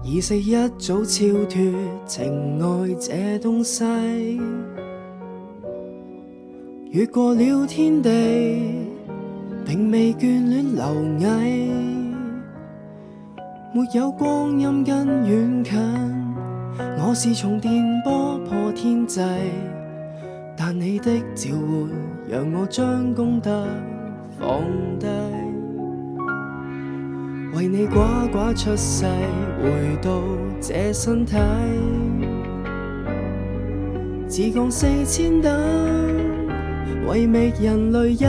意識一早超脫情愛這東西，越過了天地，並未眷戀螻蟻。沒有光陰跟遠近，我是從電波破天際，但你的召喚讓我將功德放低。為你呱呱出世，回到這身體，自降4000等，為覓人類一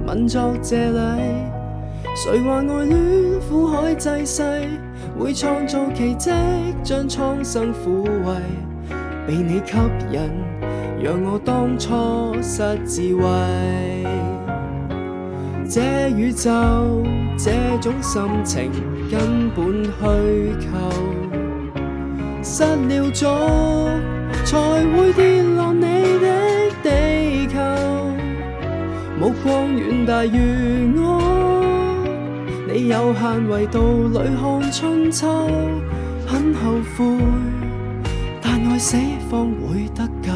吻作謝禮。誰話愛戀苦海濟世，會創造奇蹟將蒼生撫慰。被你吸引，讓我當初失智慧。這宇宙這種心情根本虛構，失了足才會跌落你的地球。目光遠大如我，你有限維度裏看春秋。很後悔，但愛死方會得救。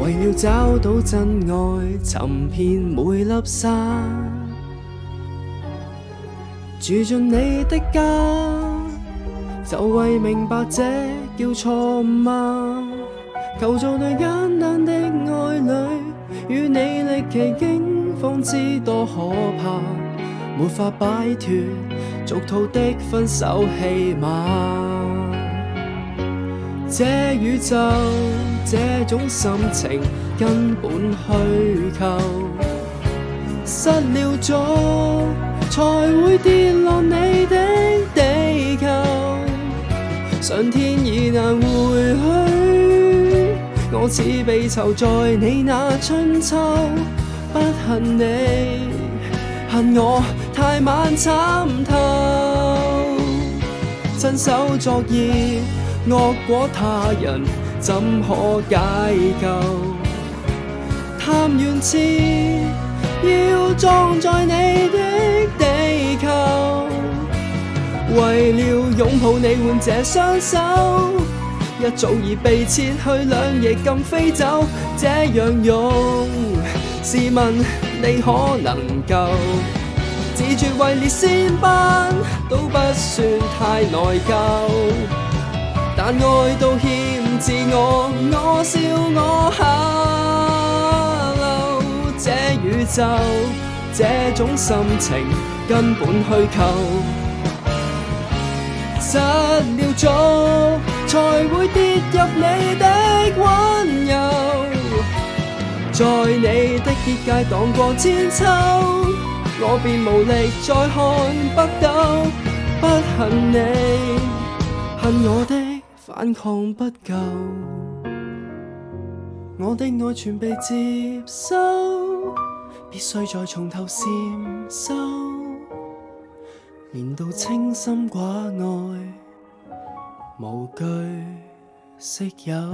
為了找到真愛，尋遍每粒沙，住進你的家，就為明白這叫錯誤嗎？求做對簡單的愛侶，與你歷奇經方知多可怕，沒法擺脫俗套的分手戲碼。這宇宙這種心情根本虛構，失了足才會跌落你的地球。上天已難回去，我似被囚在你那春秋。不恨你，恨我太晚參透，親手作業惡果他人怎可解救？貪怨痴要撞在你的地球，為了擁抱你換這雙手，一早已被切去兩翼禁飛走。這樣用，試問你可能夠？自絕為烈仙班都不算太內疚，但愛到欠自我，我笑我Hello。這宇宙這種心情根本虛構，失了足才會跌入你的溫柔，在你的結界蕩過千秋，我便無力再看北斗。不恨你，恨我的反抗不夠，我的愛全被接收，必須再從頭禪修，練到清心寡愛，無懼色誘。